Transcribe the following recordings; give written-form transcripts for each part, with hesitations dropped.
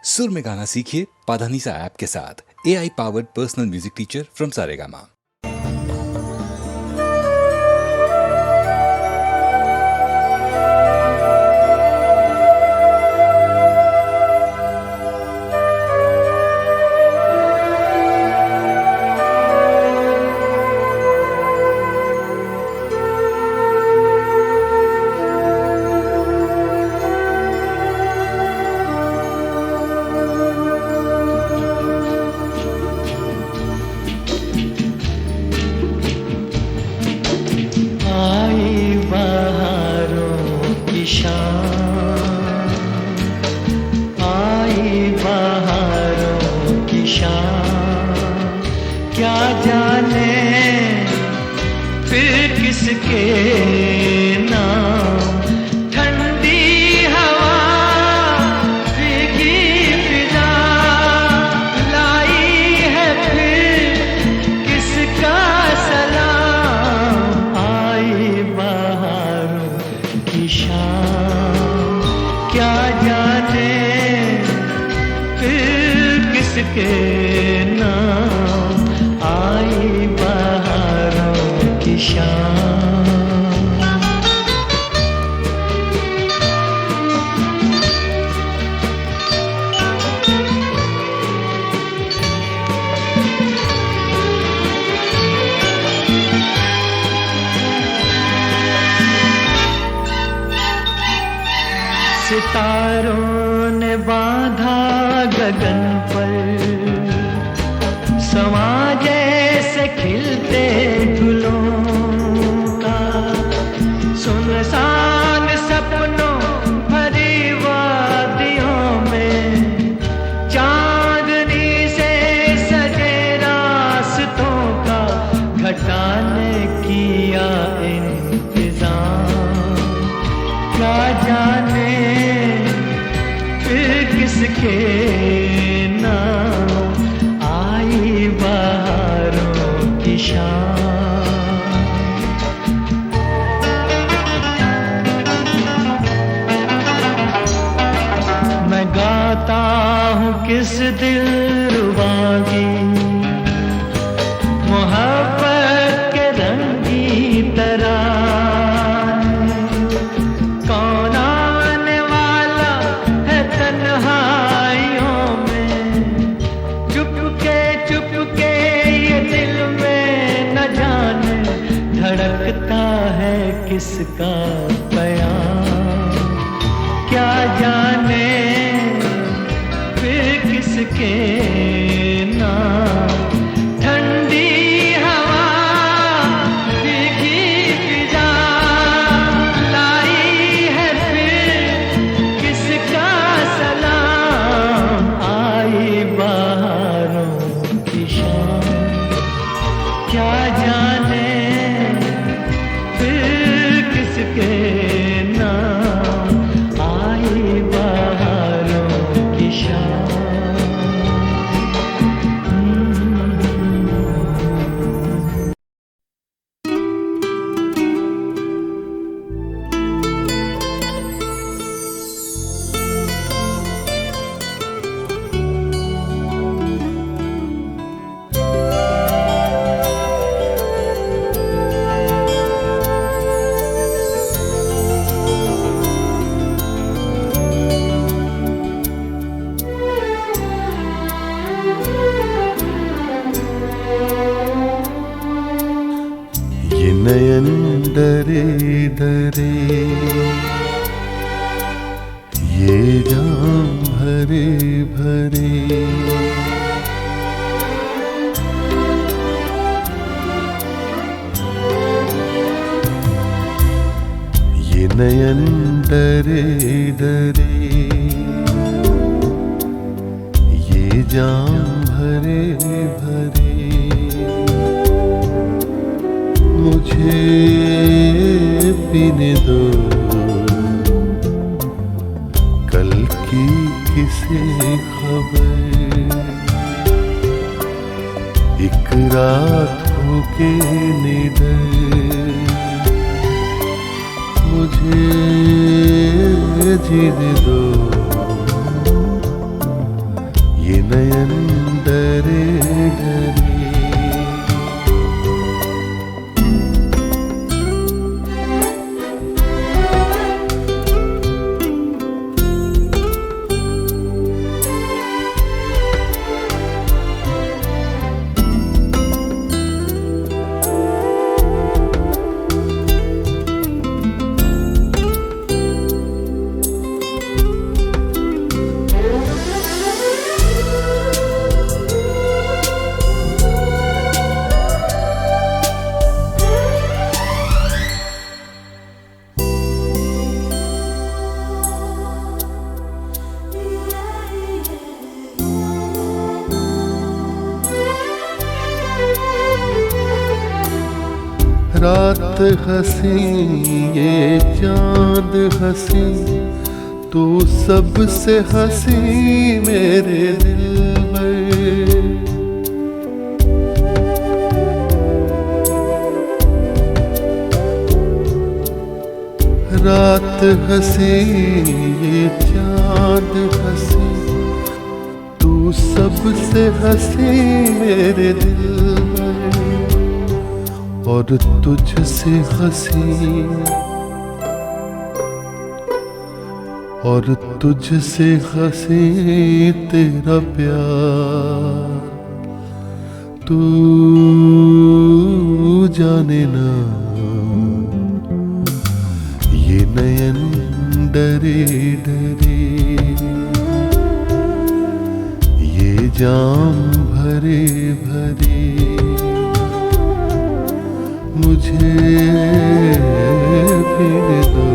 सुर में गाना सीखिए पाधानीसा ऐप के साथ। AI powered personal music teacher from Saregama. क्या जाने फिर किसके नाम, ठंडी हवा भीगी फिजा लाई है फिर किसका सलाम। आई बहारों की शाम, क्या जाने फिर किसके नाम, आई बहारों की शाम। सितारों ने बांधा गगन पर, समा जैसे खिलते फूलों का, सुनसान सपनों भरी वादियों में, चांदनी से सजे रास्तों का, घटा ने किया इंतजाम। क्या जाने फिर किसके नाम, आई बहारों की शाम। मैं गाता हूँ किस दिलरुबा की मोहब्बत के रंगी तरह, धड़कता है किसका प्यार। क्या जाने फिर किसके नाम, ठंडी हवा भीगी फिजा लाई है फिर किसका सलाम। आई बहारों की शाम, क्या जाने के नाम, आई बहारों की शाम। नयन डरे डरे, ये जाम भरे भरे, ये नयन डरे डरे, ये जाम भरे भरे, मुझे पीने दो कल की किसे खबर, एक रात होके निडर, मुझे जीने दो ये नयन डरे डरे। रात हंसी ये चांद हंसी, तू सबसे हंसी मेरे दिल में। रात हंसी ये चांद हंसी, तू सबसे हंसी मेरे दिल में। और तुझसे हंसी, और तुझसे हंसी तेरा प्यार, तू जाने ना ये नयन डरे डरे, ये जाम भरे भरे। मुझे पीने दो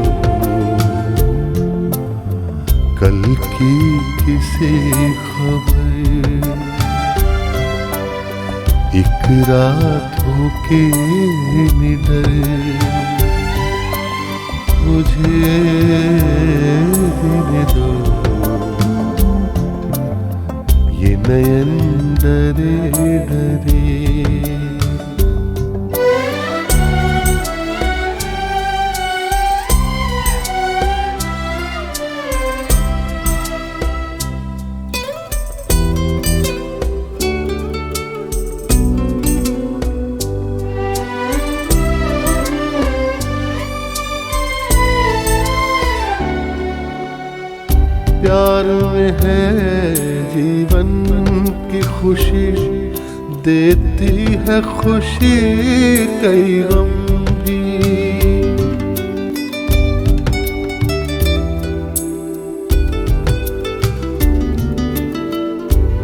कल की किसी खबर, एक रात होके निडर। मुझे पीने दो ये नयन डरे डरे। प्यार में है जीवन की खुशी, देती है खुशी कई गम भी।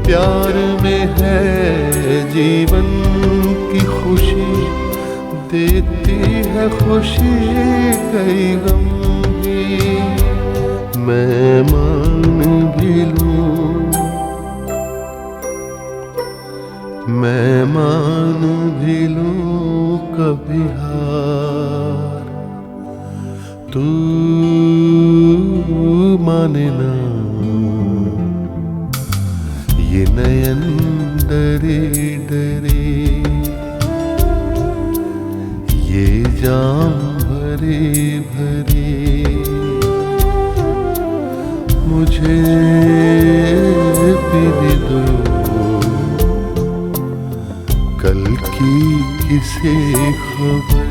प्यार में है जीवन की खुशी, देती है खुशी कई गम भी। मैं मान भी लूं, मैं मान भी लूं कभी हार, तू माने ना ये नयन डरे डरे, ये जाम भरे भरे। मुझे पीने दो कल की किसी खबर,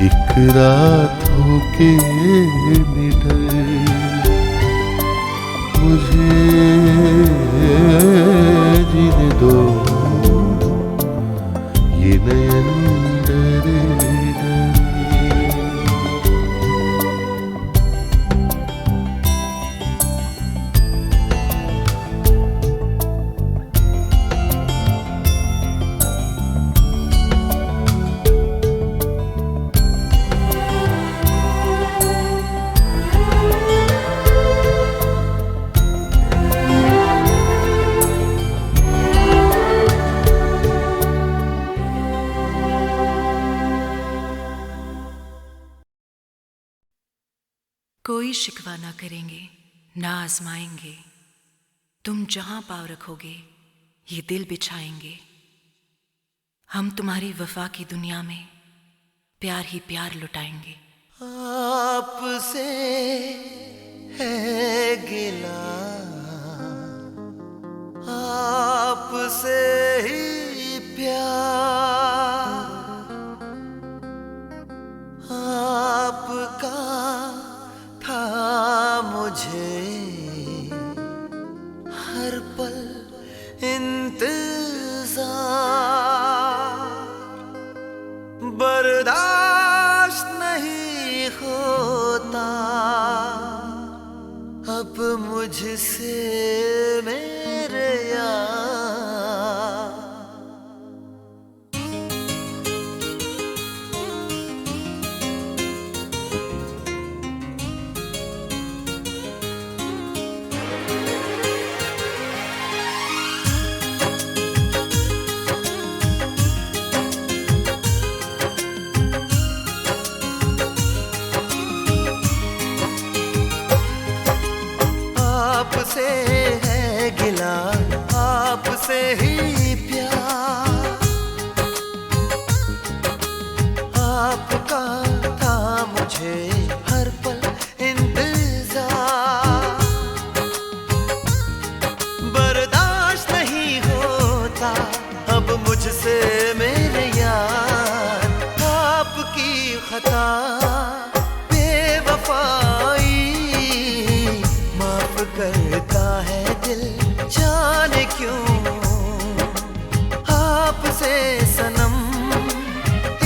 एक रात होके निडर। मुझे जीने दो ये नयन डरे डरे। कोई शिकवा ना करेंगे, ना आजमाएंगे। तुम जहां पाँव रखोगे ये दिल बिछाएंगे। हम तुम्हारी वफा की दुनिया में प्यार ही प्यार लुटाएंगे। आपसे है गिला आपसे ही प्यार, आपका था मुझे हर पल इंतजार, बर्दाश्त नहीं होता अब मुझसे मेरे यार। आपसे है गिला, आपसे ही प्यार, आपका था मुझे हर पल इंतजार, बर्दाश्त नहीं होता अब मुझसे मेरे यार। आपकी खता बेवफाई माफ करता है दिल, जाने क्यों आपसे सनम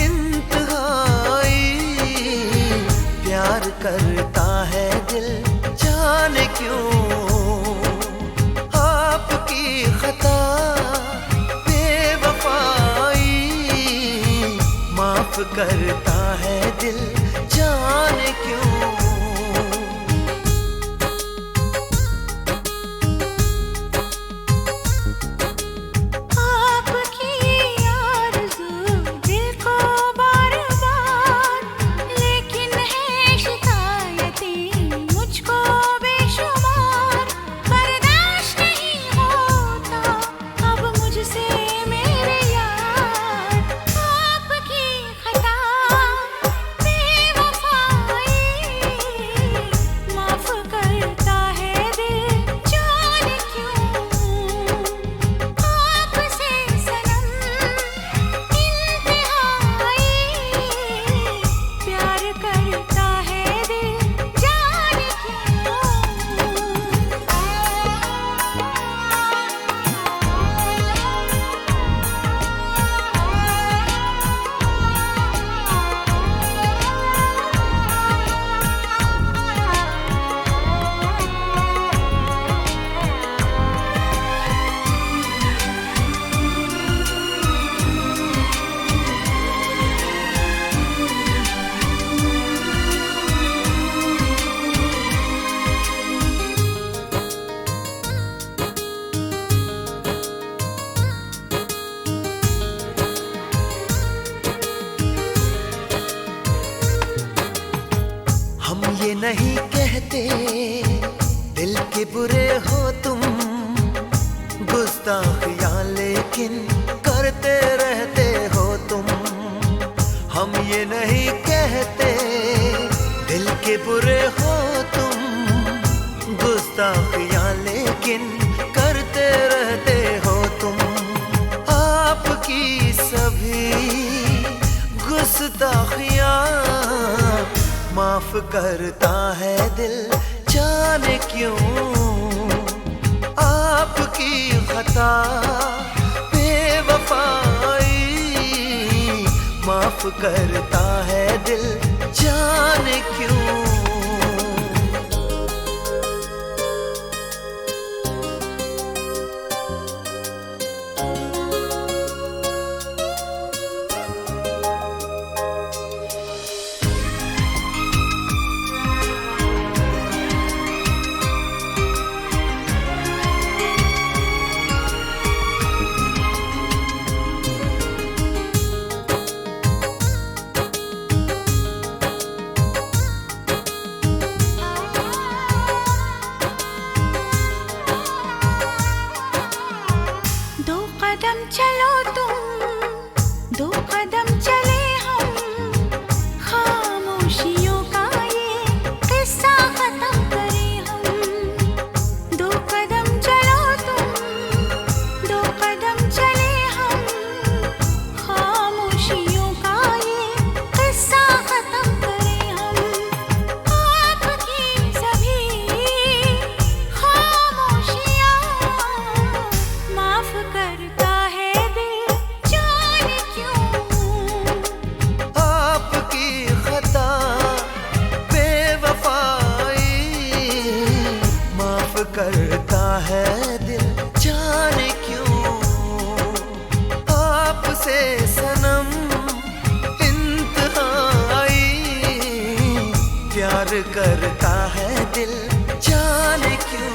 इंतहाई प्यार करता है दिल, जाने क्यों आपकी खता बेवफाई माफ करता है दिल, जाने क्यों। ये नहीं कहते दिल के बुरे हो तुम, गुस्ताखियां लेकिन करते रहते हो तुम। हम ये नहीं कहते दिल के बुरे हो तुम, गुस्ताखियां लेकिन करते रहते हो तुम। आपकी सभी गुस्ताखियां माफ करता है दिल, जाने क्यों आपकी खता बेवफाई माफ करता है दिल, जाने क्यों। करता है दिल जाने क्यों आपसे सनम इंतहाई प्यार करता है दिल जाने क्यों।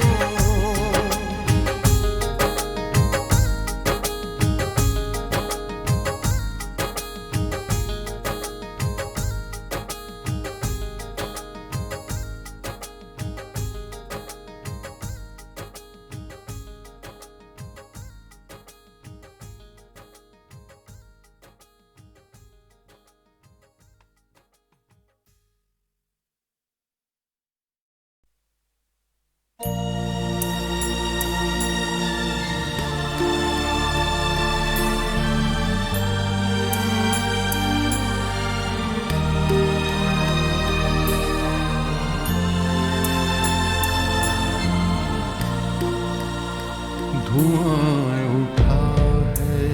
धुआं उठा है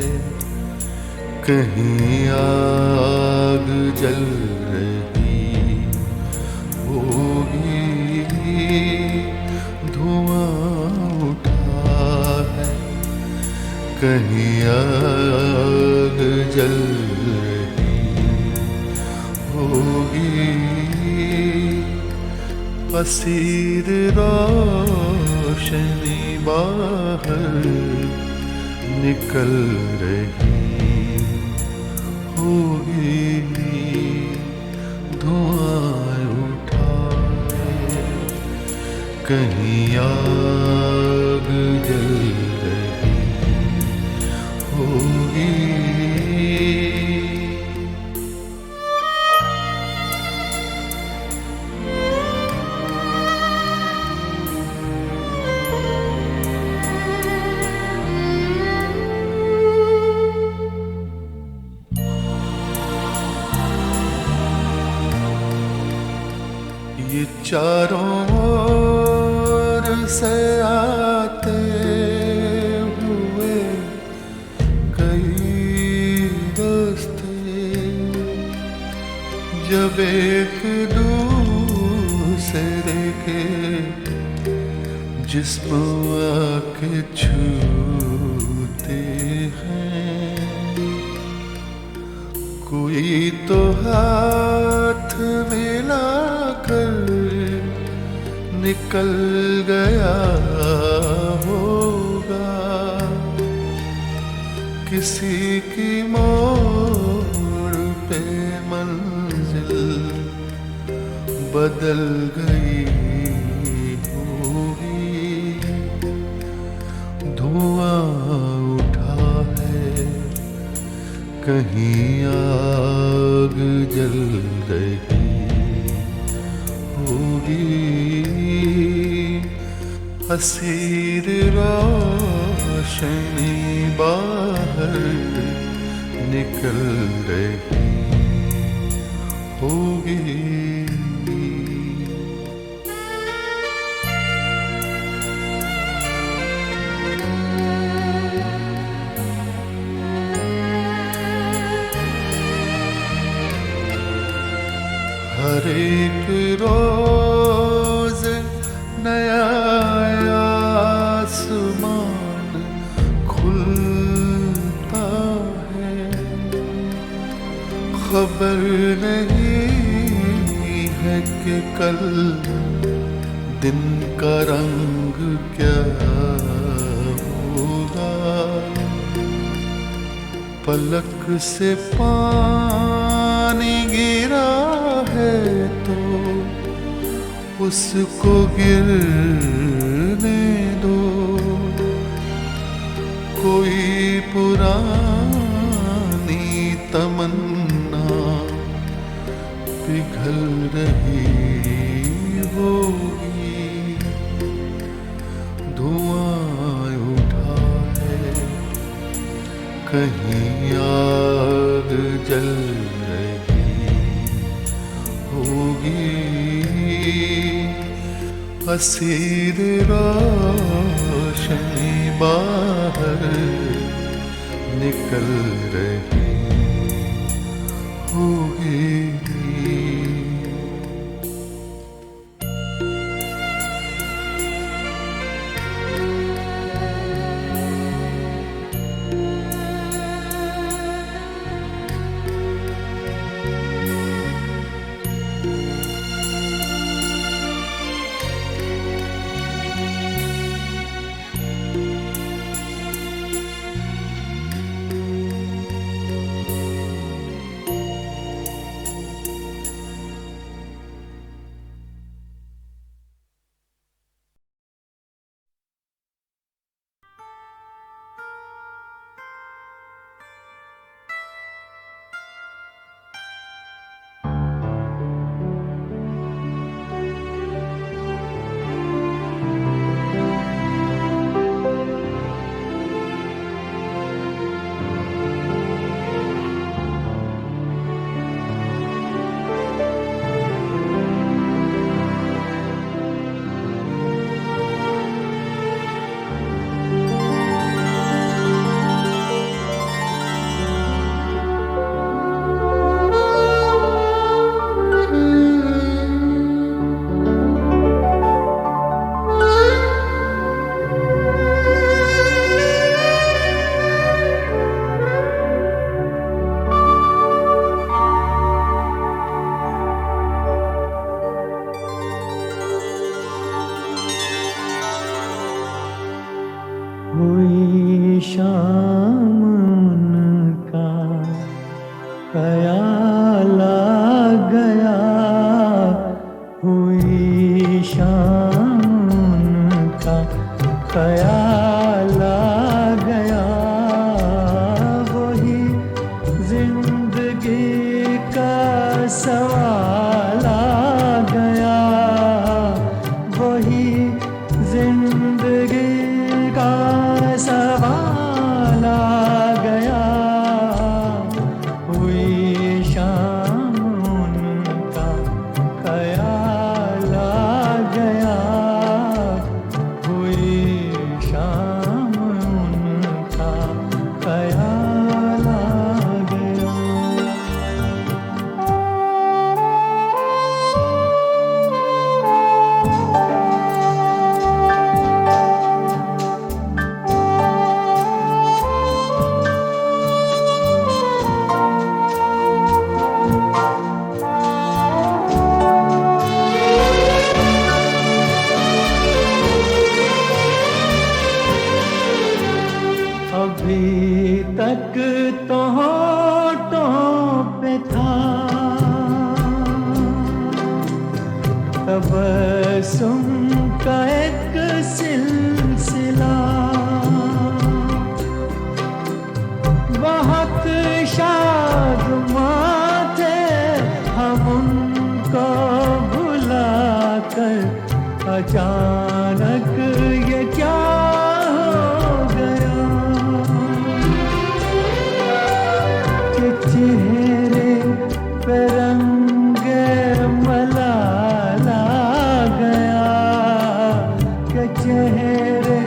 कहीं आग जल रही होगी। धुआं उठा है कहीं आग जल रही होगी। असीर रोशनी बाहर निकल रही होगी। धुआं उठा है कहीं आग जल रही होगी। ये चारों ओर से आते हुए कई रास्ते जब एक दूसरे के जिस्म आके छूते हैं। कोई तो हाथ मिलाकर निकल गया होगा। किसी की मोड़ पे मंजिल बदल गई होगी। धुआं उठा है कहीं आग जल रही होगी। असीर रोशनी बाहर निकल रही होगी। हर एक रोज नया आसमान खुलता है। खबर नहीं है कि कल दिन का रंग क्या होगा। पलक से पानी गिरा है तो उसको गिरने दो। कोई पुरानी तमन्ना पिघल रही होगी। धुआं उठा है कहीं आग जल रही होगी। असीर रोशनी बाहर निकल रही होगी। हुई शाम उनका ख्याल आ गया, हुई शाम उनका ख्याल आ गया, वही जिंदगी का सवाल आ गया, वही जिंदगी का सवाल आ गया, हुई शाम उनका ख्याल आ गया, हुई शाम उनका ख्याल आ गया। अभी तक तो होठों पे था तबस्सुम का एक सिलसिला, बहुत शादमां थे हम उनको भुलाकर, अचानक ये क्या हो गया कि चेहरे पे रंगे मलाल आ गया, कि चेहरे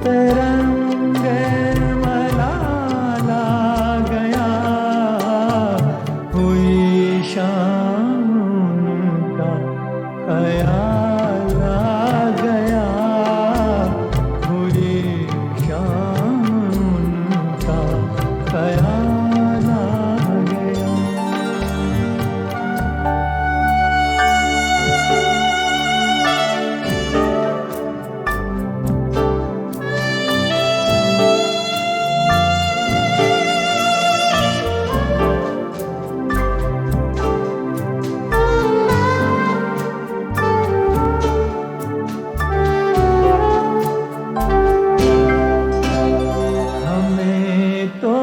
पे रंगे मलाल आ गया, हुई शाम उनका ख्याल आ गया, हुई शाम उनका ख्याल आ गया। हमें तो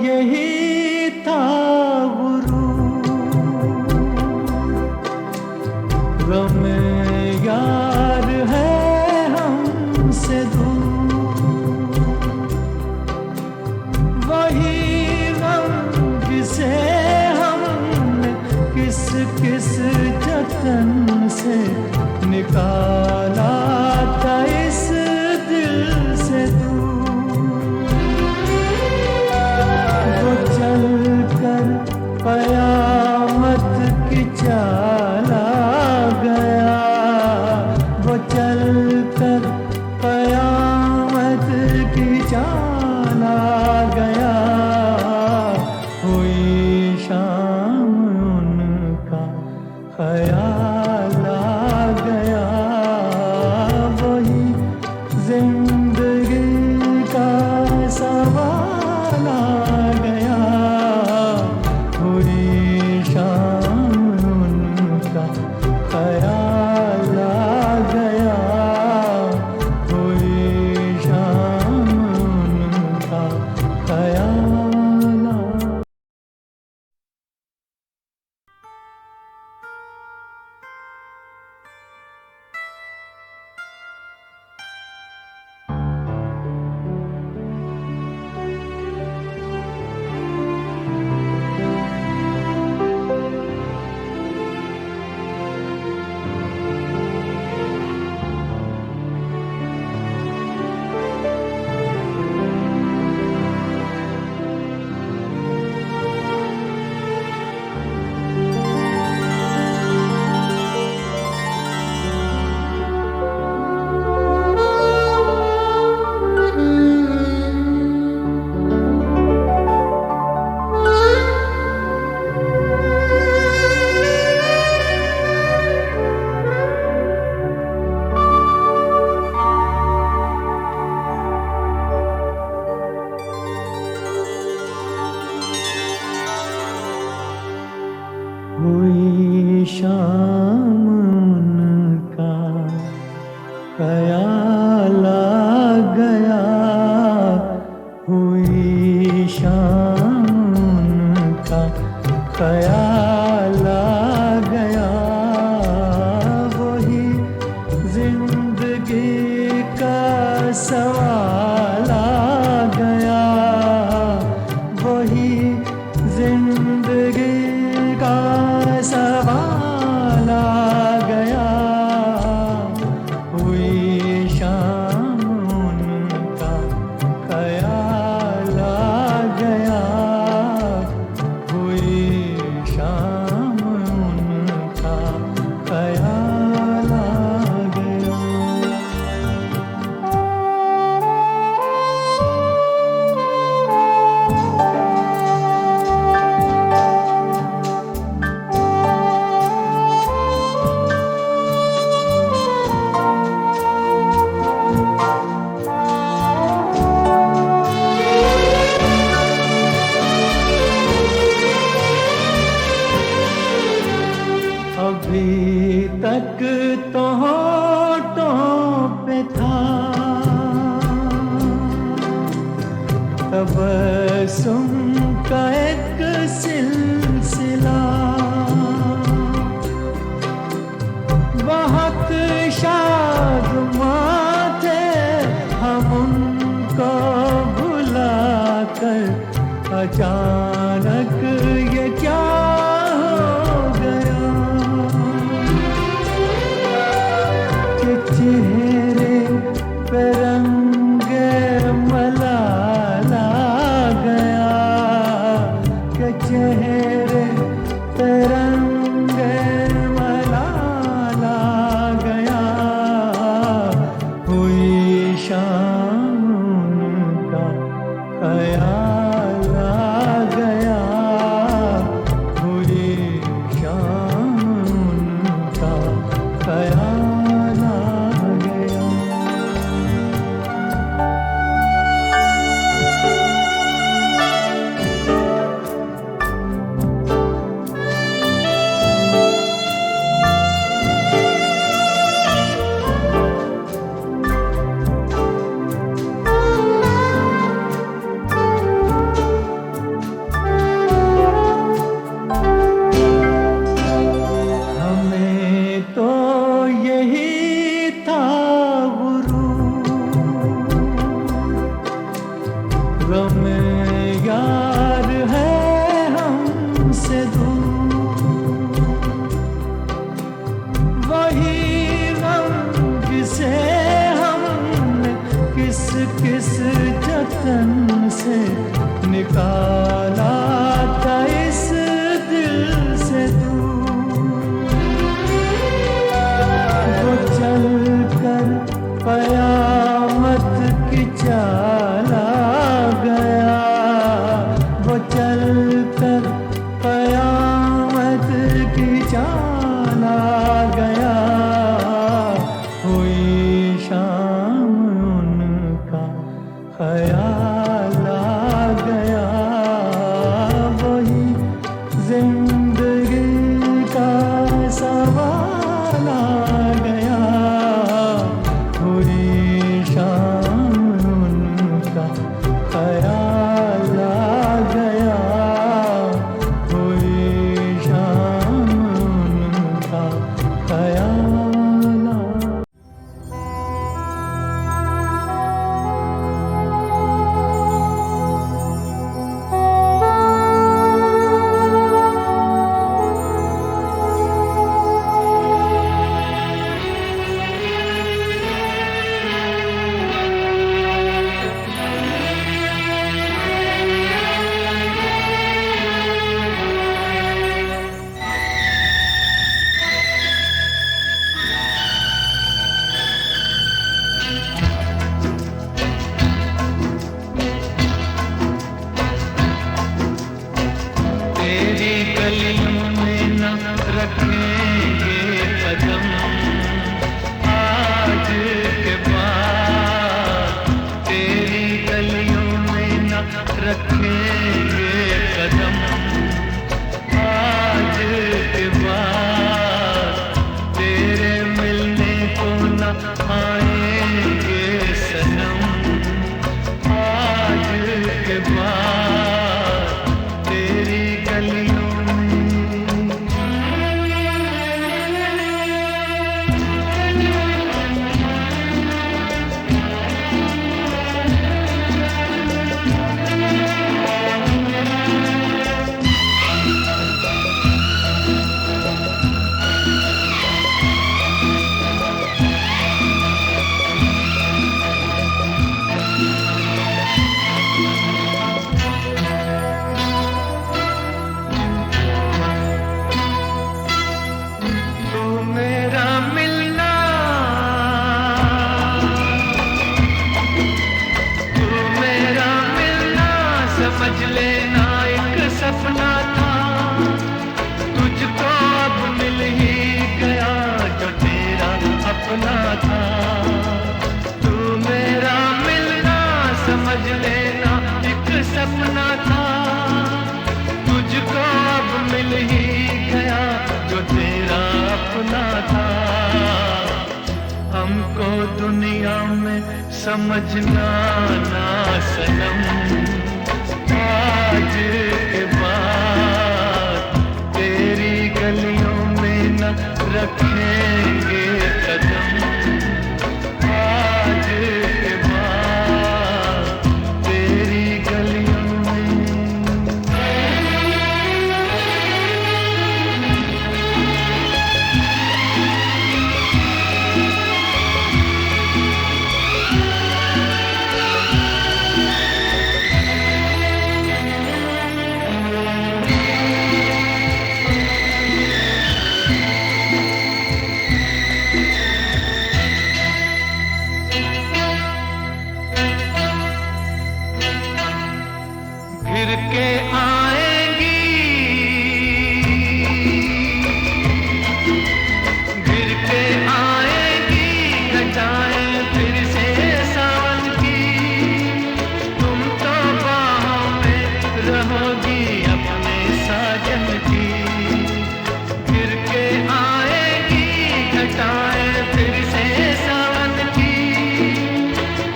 यही था गुरूर, गम यार है हमसे दूर, वही गम जिसे हमने किस किस जतन से निकाला था इस दिल से दूर, वो चल कर कयामत की चाल आ गया, वो चल कर कयामत की चाल आ गया, हुई शाम उनका ख्याल आ गया, ख्याल आ गया, हुई शाम उनका ख्याल आ गया, वही जिंदगी का सवाल आ गया, वही जिंदगी का सवाल आ गया, हुई शाम उनका ख्याल आ गया, हुई शाम उनका ख्याल आ गया। अभी तक तो होठों पे था तबस्सुम का एक सिलसिला, बहुत शादमां थे हम उनको भुलाकर, अचानक ये क्या हो गया कि चेहरे पे रंगे मलाल आ गया, कि चेहरे पे रंगे मलाल आ गया, हुई शाम उनका ख्याल आ गया, हुई शाम उनका ख्याल आ गया। हमें तो यही था गुरूर, गम यार है हमसे दूर, वही गम जिसे हमने किस किस जतन से निकाला था इस दिल से दूर, वो चल कर कयामत की चाल आ गया, वो चल कर कयामत की चाल आ गया, हुई शाम उनका ख्याल आ गया, वही जिंदगी का सवाल आ गया, हुई शाम उनका ख्याल आ गया, हुई शाम उनका ख्याल आ दुनिया में समझना ना सनम, आज के बाद तेरी गलियों में न रखेंगे कदम, आज के बाद तेरी गलियों में। गिर के आएंगी, गिर के आएंगी घटाएं फिर से सावन की, तुम तो बाहों में रहोगी अपने साजन की। गिर के आएंगी घटाएं फिर से सावन की,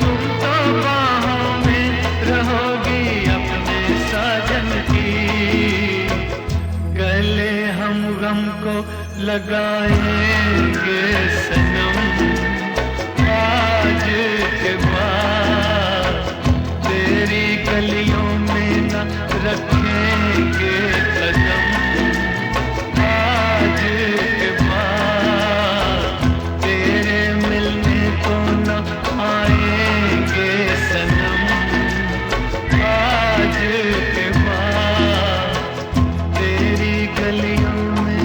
तुम तो बाहों में रहोगी अपने साजन की। गले हम गम को लगाएंगे सनम, आज के बाद तेरी गलियों में न रखेंगे कदम, आज के बाद तेरे मिलने को न आएंगे सनम, आज के बाद तेरी गलियों में।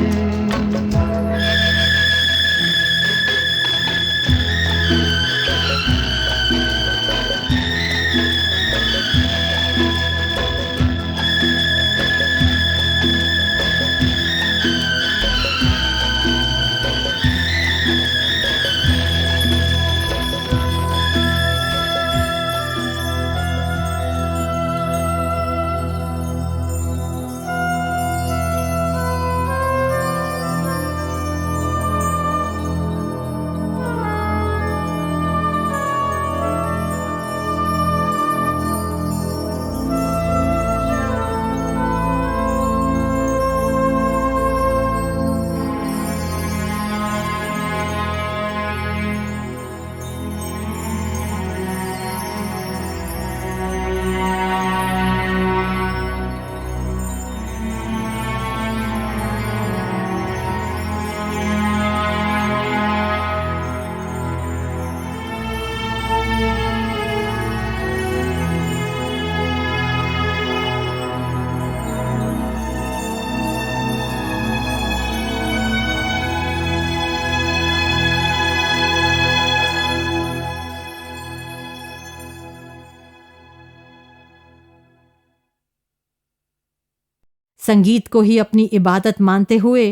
संगीत को ही इबादत इबादत मानते हुए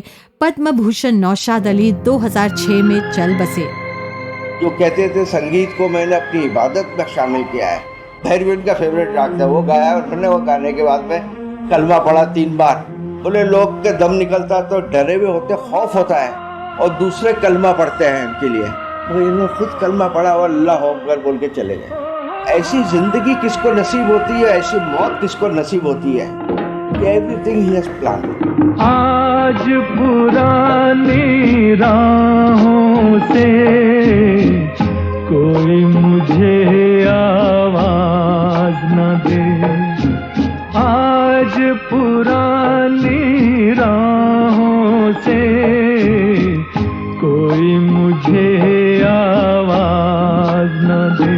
पद्म भूषण नौशाद अली 2006 में चल बसे। जो कहते थे संगीत को मैंने अपनी इबादत में शामिल किया है, भैरवी उनका फेवरेट राग था, वो गाया और उन्होंने वो गाने के बाद में कलमा पढ़ा 3 बार। बोले लोग के दम निकलता तो डरे हुए होते, खौफ होता है और दूसरे कलमा पढ़ते हैं उनके लिए, तो इन्होंने खुद कलमा पढ़ा और अल्लाह अकबर बोल के चले गए। ऐसी जिंदगी किसको नसीब होती है, ऐसी मौत किसको नसीब होती है। Everything he has planned. आज पुरानी राहों से कोई मुझे आवाज न दे, आज पुरानी राहों से कोई मुझे आवाज न दे।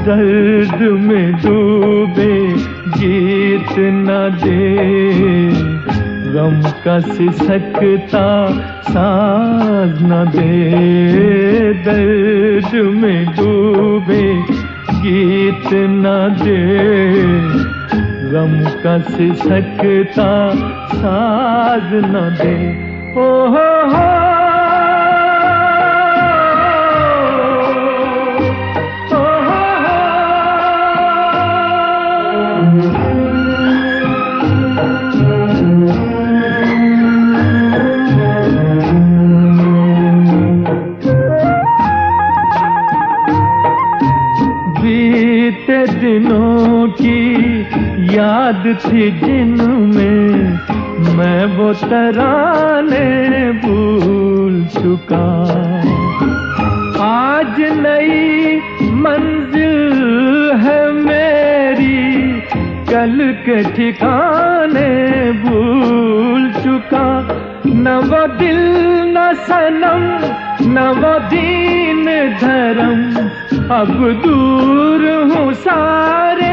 दर्द में डूबे गीत न दे, गम का सिसकता साज न दे। दर्द में डूबे गीत न दे, गम का सिसकता साज न दे। ओ हो बीते दिनों की याद थी जिनमें मैं वो तराने भूल चुका। आज नई मंजिल है मेरी, कल के ठिकाने भूल चुका। न वो दिल न सनम न वो दीन धर्म, अब दूर हूँ सारे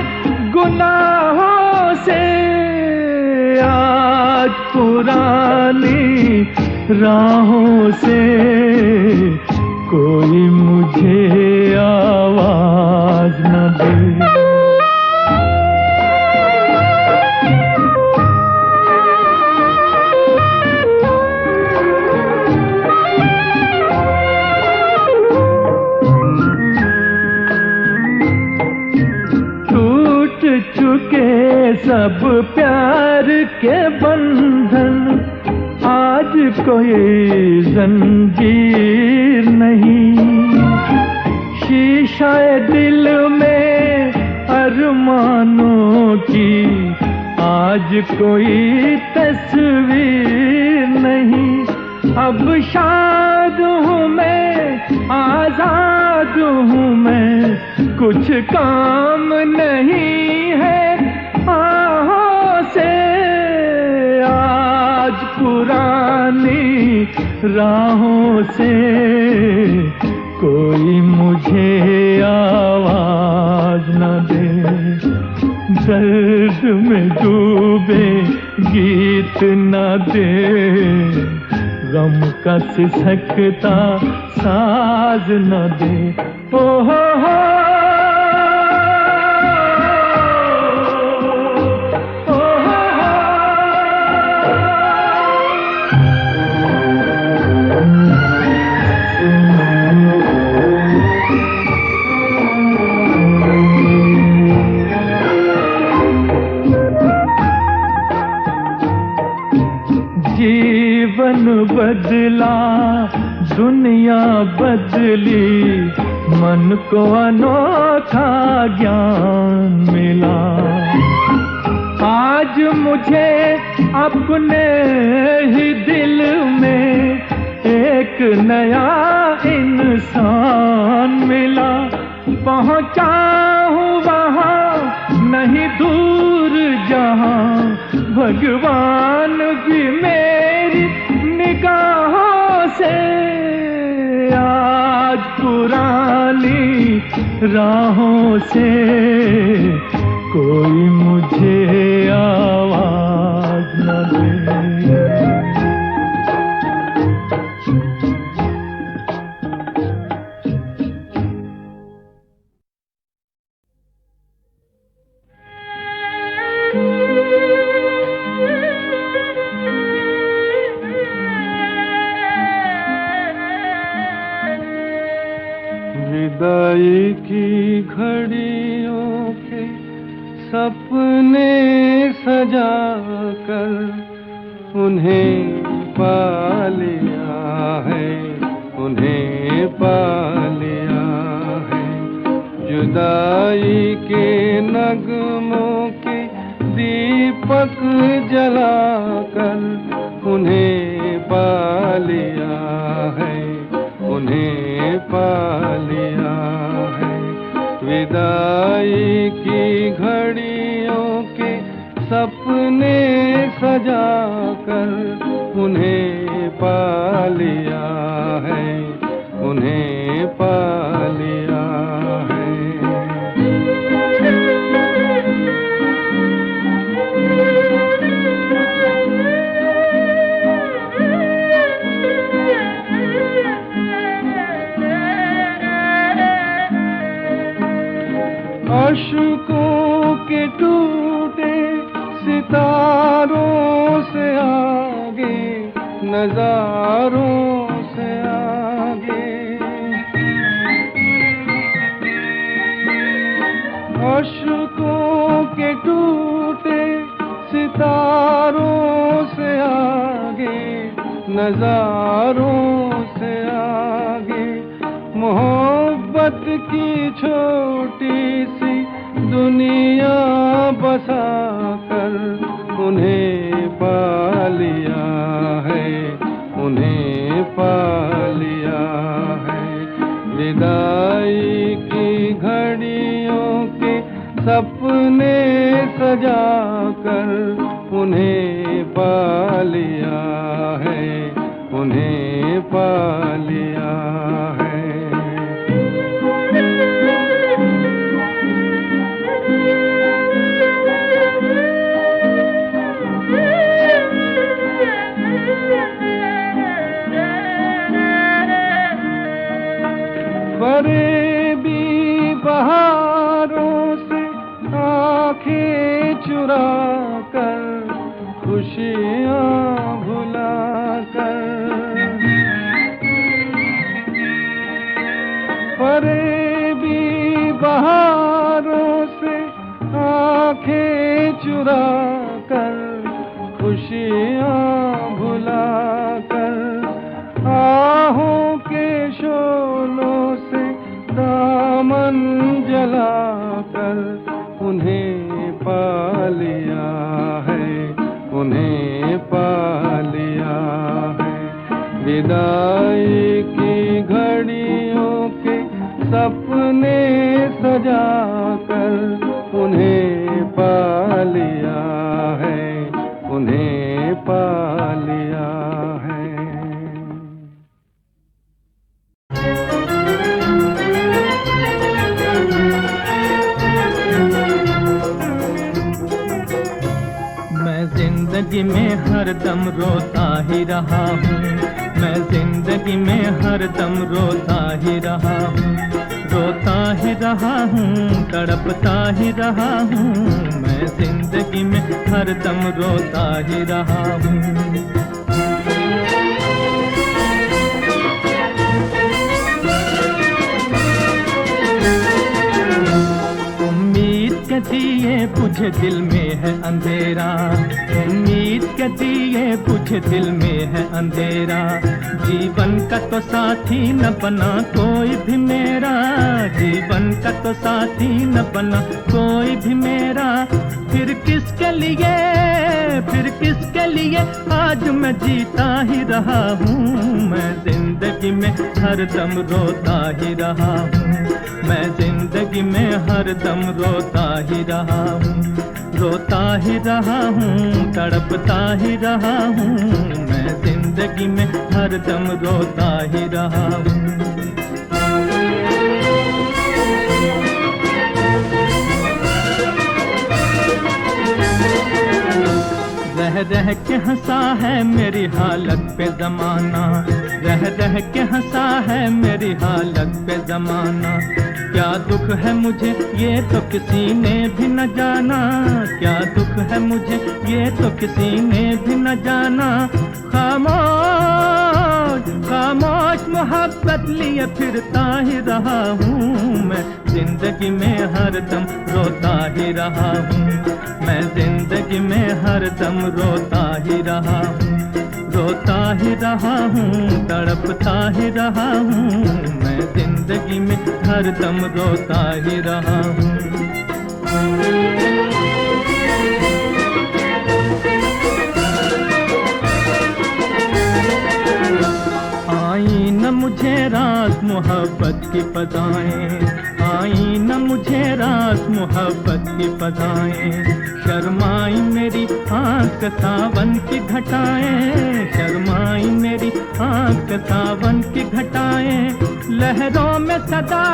गुनाहों से। आज पुरानी राहों से कोई मुझे आवाज न दे। चुके सब प्यार के बंधन, आज कोई जंजीर नहीं। शीशाए दिल में अरमानों की आज कोई तस्वीर नहीं। अब शाद हूँ मैं, आजाद हूँ मैं, कुछ काम नहीं है आहों से। आज पुरानी राहों से कोई मुझे आवाज न दे। दर्द में डूबे गीत न दे, गम का सिसकता साज न दे। ओ हो जीवन बदला दुनिया बदली, मन को अनोखा ज्ञान मिला। आज मुझे अपने ही दिल में एक नया इंसान मिला। पहुंचा हूँ वहाँ नहीं दूर जहाँ, भगवान भी मेरी निगाहों से। आज पुरानी राहों से कोई मुझे आवाज न दे। विदाई की घड़ियों के सपने सजा कर उन्हें पा लिया है, उन्हें पा लिया है। जुदाई के नगमों के दीपक जलाकर उन्हें पा लिया है, उन्हें पा लिया है। विदाई की घड़ियों के सपने सजा कर उन्हें पा लिया है, उन्हें पा लिया है। अश्कों के टूटे सितारों से आगे, नजारों से आगे। अश्कों के टूटे सितारों से आगे, नजारों से आगे। मोहब्बत की छोटी सी दुनिया बसा कर उन्हें पा लिया है, उन्हें पा लिया है। विदाई की घड़ियों के सपने सजा कर उन्हें पा लिया है, उन्हें पा लिया है। फरेबी बहारों से आंखें चुरा कर, खुशियाँ भुला कर, फरेबी बहारों से आंखें चुरा कर, खुशियाँ भुला कर, आहों के शोलों से दामन जला कर उन्हें पा लिया है, उन्हें पा लिया है। विदाई की घड़ियों के सपने सजा कर उन्हें पा लिया है, उन्हें पा लिया है। मैं जिंदगी में हरदम रोता ही रहा हूँ, मैं जिंदगी में हरदम रोता ही रहा हूँ, रोता ही रहा हूँ, तड़पता ही रहा हूँ, मैं जिंदगी में हरदम रोता ही रहा हूँ। के दिए बुझे दिल में है अंधेरा, उम्मीद के दिए बुझे दिल में है अंधेरा, जीवन का तो साथी न बना कोई भी मेरा, जीवन का तो साथी न बना कोई भी मेरा, फिर किसके लिए, फिर किसके लिए आज मैं जीता ही रहा हूँ, मैं जिंदगी में हरदम रोता ही रहा हूँ, मैं जिंदगी में हरदम रोता ही रहा हूँ, रोता ही रहा हूँ, तड़पता ही रहा हूँ, मैं जिंदगी में हरदम रोता ही रहा हूँ। रह रह के हंसा है मेरी हालत पे ज़माना, रह रह के हंसा है मेरी हालत पे ज़माना, क्या दुख है मुझे ये तो किसी ने भी न जाना, क्या दुख है मुझे ये तो किसी ने भी न जाना, खामोश खामोश मोहब्बत लिए फिरता ही रहा हूँ, मैं जिंदगी में हरदम रोता ही रहा हूँ, मैं जिंदगी में हरदम रोता ही रहा हूँ, रोता ही रहा हूँ, तड़पता ही रहा हूँ, मैं जिंदगी में हरदम रोता ही रहा हूँ। आई न मुझे रात मोहब्बत की पदाएं, आई न मुझे रात मोहब्बत की पदाएं, शर्माई मेरी आँख सावन की घटाएं, शर्माई मेरी आँख सावन की घटाएं, लहरों में सदा,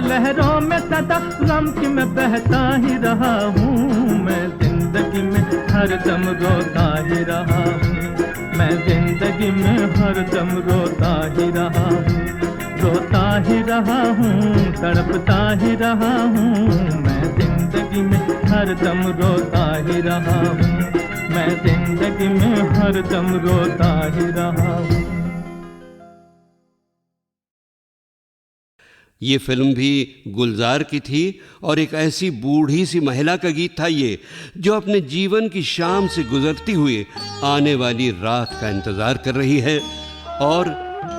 लहरों में सदा गम की मैं बहता ही रहा हूँ, मैं जिंदगी में हरदम रोता ही रहा हूँ, मैं जिंदगी में हरदम रोता ही रहा हूँ, रोता ही रहा हूँ, तड़पता ही रहा हूँ, मैं जिंदगी में हरदम रोता ही रहा हूँ, मैं जिंदगी में हरदम रोता ही रहा हूँ। ये फिल्म भी गुलजार की थी और एक ऐसी बूढ़ी सी महिला का गीत था ये, जो अपने जीवन की शाम से गुजरती हुई आने वाली रात का इंतजार कर रही है। और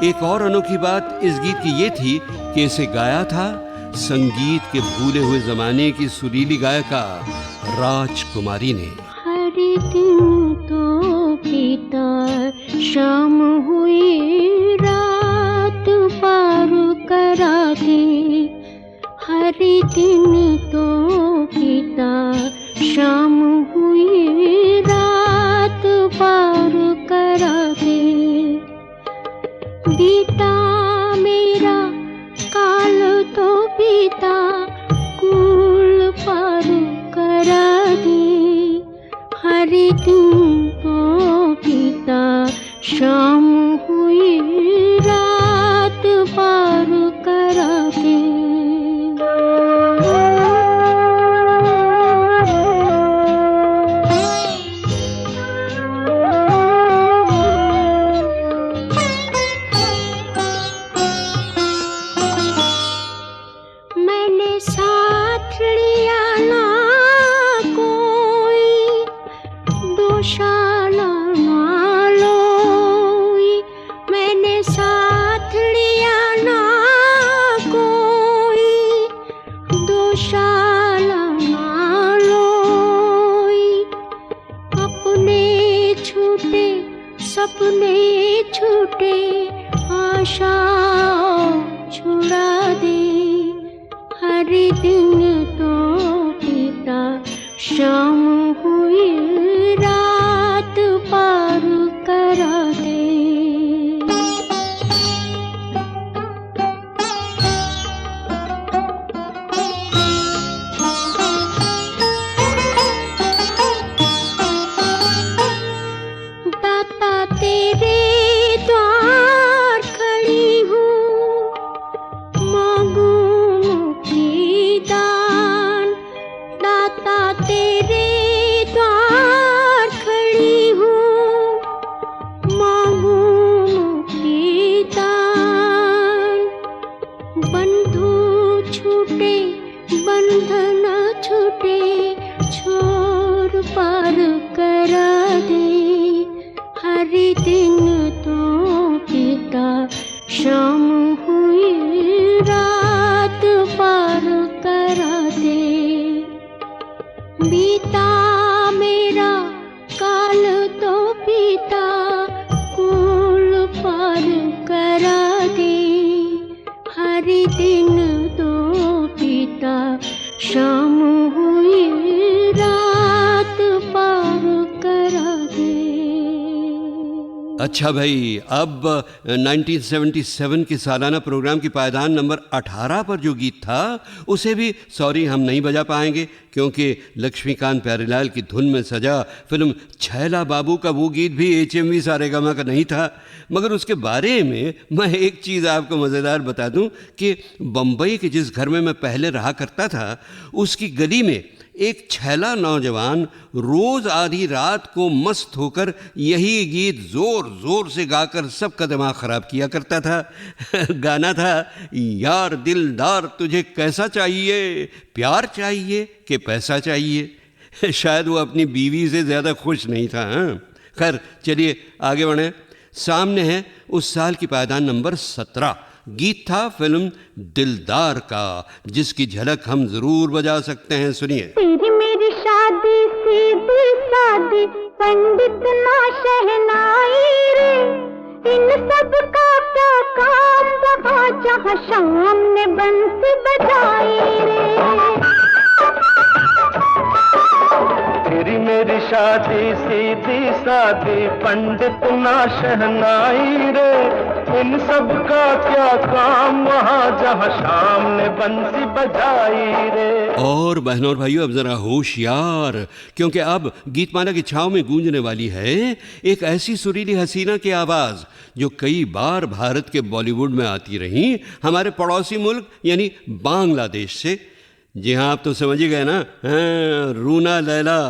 एक और अनोखी बात इस गीत की ये थी कि इसे गाया था संगीत के भूले हुए जमाने की सुरीली गायिका राजकुमारी ने। हर दिन तो बीता, शाम हुई रात पार करा दे। हर दिन तो बीता, शाम हुई रात पार करा दे। बीता मेरा काल तो बीता, कूल पार करा दे। हर दिन तो बीता, शाम हुई रात पार करा दे। मैंने साथ लिया ना कोई, दोशाला ना लोई। मैंने साथ लिया ना कोई, दोशाला ना लोई। अपने छूटे सपने छूटे, आशा छुड़ा दे। हर दिन तो बीता, शाम हुई रात पार करा दे। दाता तेरे द्वार खड़ी हूँ, मांगू मुक्ति दान। दाता तेरे द्वार खड़ी हूँ, मांगू मुक्ति दान। बंधु छूटे बंधन छूटे, छोर पार करा दे। हर दिन तो बीता, शाम हुई रात पार करा दे। बीता मेरा काल तो बीता, कूल पार करा दे। हर दिन तो बीता, शाम हुई रात पार करा दे। अच्छा भाई, अब 1977 के सालाना प्रोग्राम की पायदान नंबर 18 पर जो गीत था उसे भी सॉरी हम नहीं बजा पाएंगे, क्योंकि लक्ष्मीकांत प्यारेलाल की धुन में सजा फिल्म छैला बाबू का वो गीत भी HMV सारेगामा का नहीं था। मगर उसके बारे में मैं एक चीज़ आपको मज़ेदार बता दूं कि बम्बई के जिस घर में मैं पहले रहा करता था, उसकी गली में एक छैला नौजवान रोज़ आधी रात को मस्त होकर यही गीत ज़ोर ज़ोर से गाकर सबका दिमाग ख़राब किया करता था। गाना था, यार दिलदार तुझे कैसा चाहिए, प्यार चाहिए कि पैसा चाहिए। शायद वो अपनी बीवी से ज़्यादा खुश नहीं था। हाँ, खैर चलिए आगे बढ़ें। सामने है उस साल की पायदान नंबर 17। गीत था फिल्म दिलदार का, जिसकी झलक हम जरूर बजा सकते हैं। सुनिए। तेरी मेरी शादी सीधी सादी, पंडित ना शहनाई रे। इन सब का क्या काम वहाँ जहाँ शाम ने बंसी बजाई रे। तेरी मेरी शादी सीधी सादी, पंडित ना शहनाई रे। इन सब का क्या काम वहाँ जहाँ शाम ने बंसी बजाई रे। और बहनों और भाइयों, अब जरा होशियार, क्योंकि अब गीतमाला की छाव में गूंजने वाली है एक ऐसी सुरीली हसीना की आवाज जो कई बार भारत के बॉलीवुड में आती रही, हमारे पड़ोसी मुल्क यानी बांग्लादेश से। जी हाँ, आप तो समझ ही गए ना। हाँ, रूना लैला।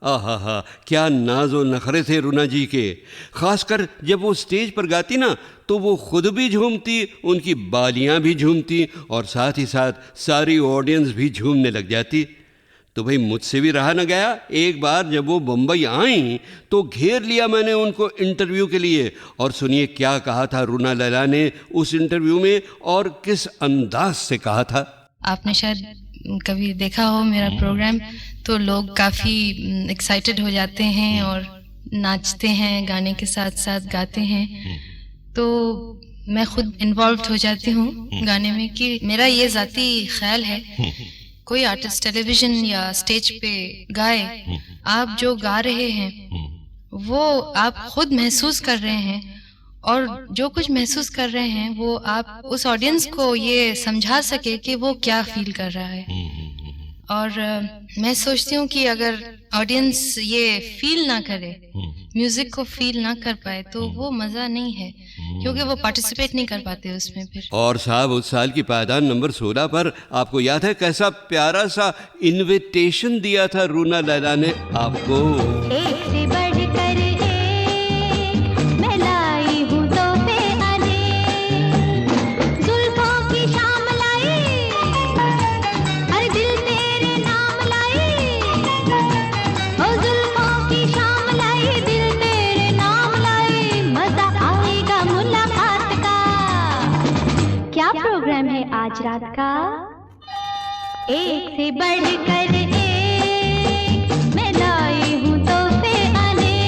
आहा, क्या नाजो नखरे थे रूना जी के। खासकर जब वो स्टेज पर गाती ना, तो वो खुद भी झूमती, उनकी बालियां भी झूमती और साथ ही साथ सारी ऑडियंस भी झूमने लग जाती। तो भाई मुझसे भी रहा न गया। एक बार जब वो बम्बई आई तो घेर लिया मैंने उनको इंटरव्यू के लिए। और सुनिए क्या कहा था रूना लैला ने उस इंटरव्यू में और किस अंदाज से कहा था। आपने शायद कभी देखा हो मेरा प्रोग्राम, तो लोग काफ़ी एक्साइटेड हो जाते हैं और नाचते हैं, गाने के साथ साथ गाते हैं। तो मैं खुद इन्वॉल्व हो जाती हूँ गाने में कि मेरा ये ज़ाती ख्याल है, कोई आर्टिस्ट टेलीविज़न या स्टेज पे गाए, आप जो गा रहे हैं वो आप खुद महसूस कर रहे हैं, और जो कुछ महसूस कर रहे हैं वो आप उस ऑडियंस को ये समझा सके कि वो क्या फील कर रहा है। और मैं सोचती हूँ कि अगर ऑडियंस ये फील ना करे, म्यूजिक को फील ना कर पाए, तो वो मज़ा नहीं है, क्योंकि वो पार्टिसिपेट नहीं कर पाते उसमें फिर। और साहब, उस साल की पायदान नंबर 16 पर आपको याद है कैसा प्यारा सा इनविटेशन दिया था रूना लैला ने आपको? एक से बढ़कर एक मैं लाई हूँ तोहफे अनेक, जुल्फों की शाम लाई, हर दिल तेरे नाम लाई, ओ जुल्फों की शाम लाई, दिल तेरे नाम लाई, मजा आएगा मुलाकात का। क्या प्रोग्राम है आज रात का? एक से बढ़कर एक मैं लाई हूँ तोहफे अनेक।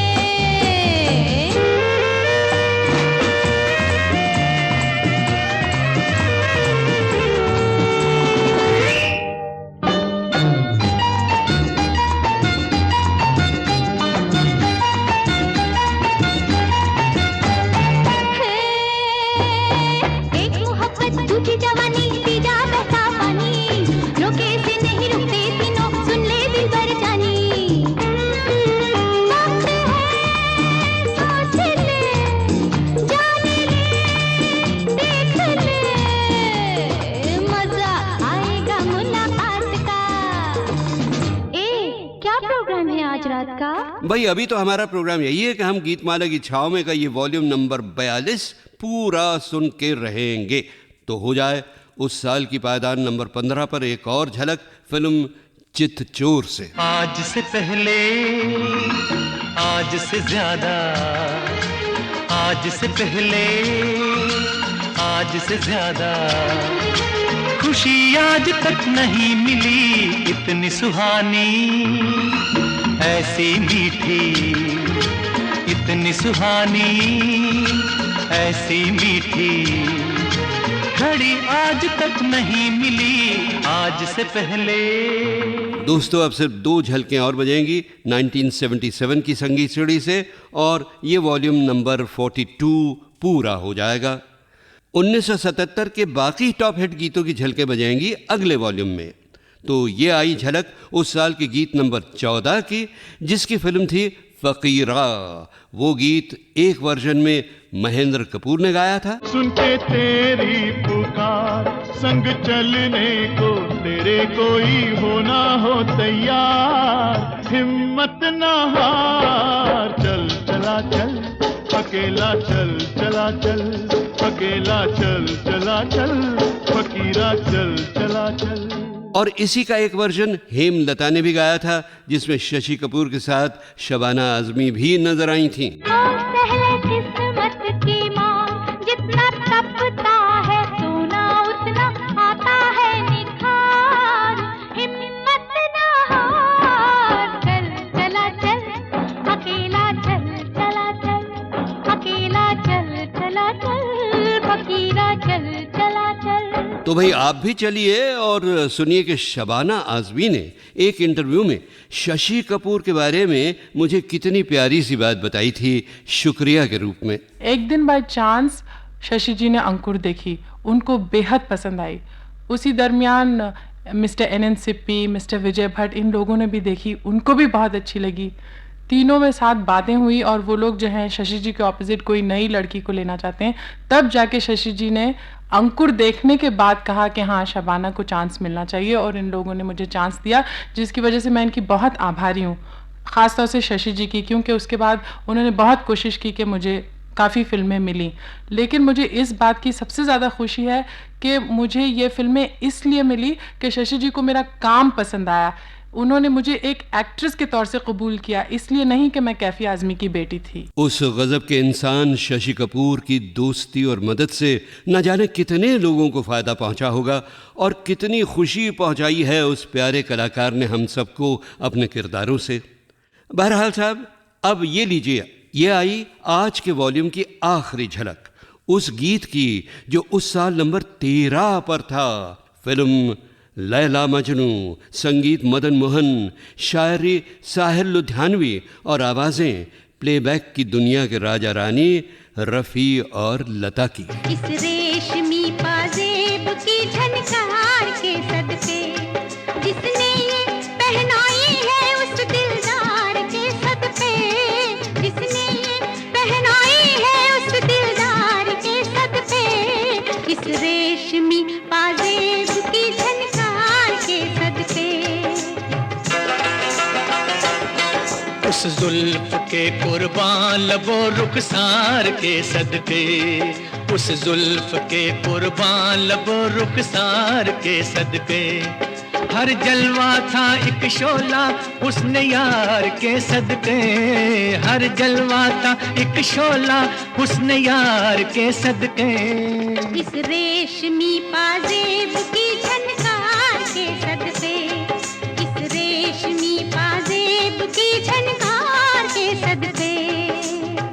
एक मोहब्बत दूजी जवानी, तीजा बहता पानी, रोके से नहीं रुकते तीनों, सुन ले दिल भर जानी। वक्त है सोच ले, जाने ले, देख ले, मजा आएगा मुलाकात का। क्या प्रोग्राम है आज रात का? भाई अभी तो हमारा प्रोग्राम यही है कि हम गीतमाला की छाव में का ये वॉल्यूम नंबर 42 पूरा सुन के रहेंगे। तो हो जाए उस साल की पायदान नंबर 15 पर एक और झलक फिल्म चितचोर से। आज से पहले, आज से ज्यादा, आज से पहले, आज से ज्यादा, खुशी आज तक नहीं मिली इतनी सुहानी, ऐसी मीठी, इतनी सुहानी, ऐसी मीठी घड़ी आज तक नहीं मिली आज से पहले। दोस्तों, अब सिर्फ 2 झलकें और बजेंगी 1977 की संगीत सीढ़ी से, और ये वॉल्यूम नंबर 42 पूरा हो जाएगा। 1977 के बाकी टॉप हिट गीतों की झलकें बजेंगी अगले वॉल्यूम में। तो ये आई झलक उस साल के गीत नंबर 14 की, जिसकी फिल्म थी फकीरा। वो गीत एक वर्जन में महेंद्र कपूर ने गाया था। सुन के तेरी पुकार, संग चलने को तेरे कोई होना हो तैयार, हिम्मत ना हार, चल चला चल, अकेला चल चला चल, अकेला चल चला चल, फकीरा चल चला चल। और इसी का एक वर्जन हेमलता ने भी गाया था, जिसमें शशि कपूर के साथ शबाना आजमी भी नजर आई थीं। पहले किस्मत की माँ, जितना तपता है सोना उतना आता है निखार, हिम्मत ना हार, चल चला चल, अकेला चल चला चल, अकेला चल चला चल, फकीरा चल चला चल। तो भाई आप भी चलिए और सुनिए कि शबाना आजमी ने एक इंटरव्यू में शशि कपूर के बारे में मुझे कितनी प्यारी सी बात बताई थी, शुक्रिया के रूप में। एक दिन बाय चांस शशि जी ने अंकुर देखी, उनको बेहद पसंद आई। उसी दरमियान मिस्टर NN सिप्पी, मिस्टर विजय भट्ट, इन लोगों ने भी देखी, उनको भी बहुत अच्छी लगी। तीनों में साथ बातें हुई और वो लोग जो हैं शशि जी के ऑपोजिट कोई नई लड़की को लेना चाहते हैं। तब जाके शशि जी ने अंकुर देखने के बाद कहा कि हाँ, शबाना को चांस मिलना चाहिए, और इन लोगों ने मुझे चांस दिया, जिसकी वजह से मैं इनकी बहुत आभारी हूँ, ख़ास तौर से शशि जी की, क्योंकि उसके बाद उन्होंने बहुत कोशिश की कि मुझे काफ़ी फिल्में मिली। लेकिन मुझे इस बात की सबसे ज़्यादा खुशी है कि मुझे ये फिल्में इसलिए मिली कि शशि जी को मेरा काम पसंद आया। उन्होंने मुझे एक एक्ट्रेस के तौर से कबूल किया, इसलिए नहीं कि मैं कैफी आज़मी की बेटी थी। उस गजब के इंसान शशि कपूर की दोस्ती और मदद से न जाने कितने लोगों को फ़ायदा पहुंचा होगा और कितनी खुशी पहुंचाई है उस प्यारे कलाकार ने हम सबको अपने किरदारों से। बहरहाल साहब, अब ये लीजिए, ये आई आज के वॉल्यूम की आखिरी झलक उस गीत की जो उस साल नंबर 13 पर था। फिल्म लैला मजनू, संगीत मदन मोहन, शायरी साहिर लुधियानवी और आवाज़ें प्लेबैक की दुनिया के राजा रानी रफ़ी और लता की। इस रेशमी पाजेब की झनकार के सदके जिसने ये पहनाई है उस दिलदार के सदके, जिसने ये पहनाई है उस दिलदार के सदके, इस रेशमी पाजेब की झनकार के सदके। उस जुल्फ के कुर्बान लबो रुखसार के सदके, उस जुल्फ के कुर्बान लबो रुखसार के सदके, हर जलवा था एक शोला हुस्न यार के सदके, हर जलवा था एक शोला हुस्न यार के सदके। इस रेशमी पाजेब की झनकार के सदके, इस रेशमी पाजेब की झनकार के सदके।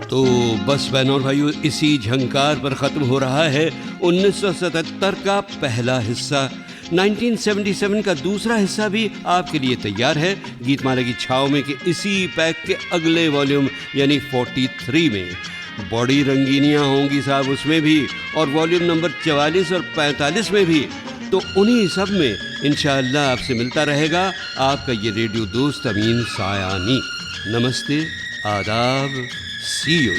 तो बस बहनों और भाइयों, इसी झंकार पर ख़त्म हो रहा है 1977 का पहला हिस्सा। 1977 का दूसरा हिस्सा भी आपके लिए तैयार है गीतमाला की छाव में कि इसी पैक के अगले वॉल्यूम यानी 43 में। बड़ी रंगीनियाँ होंगी साहब उसमें भी, और वॉल्यूम नंबर 44 और 45 में भी। तो उन्हीं सब में इंशाअल्लाह आपसे मिलता रहेगा आपका ये रेडियो दोस्त अमीन सायानी। नमस्ते, आदाब, सी यू।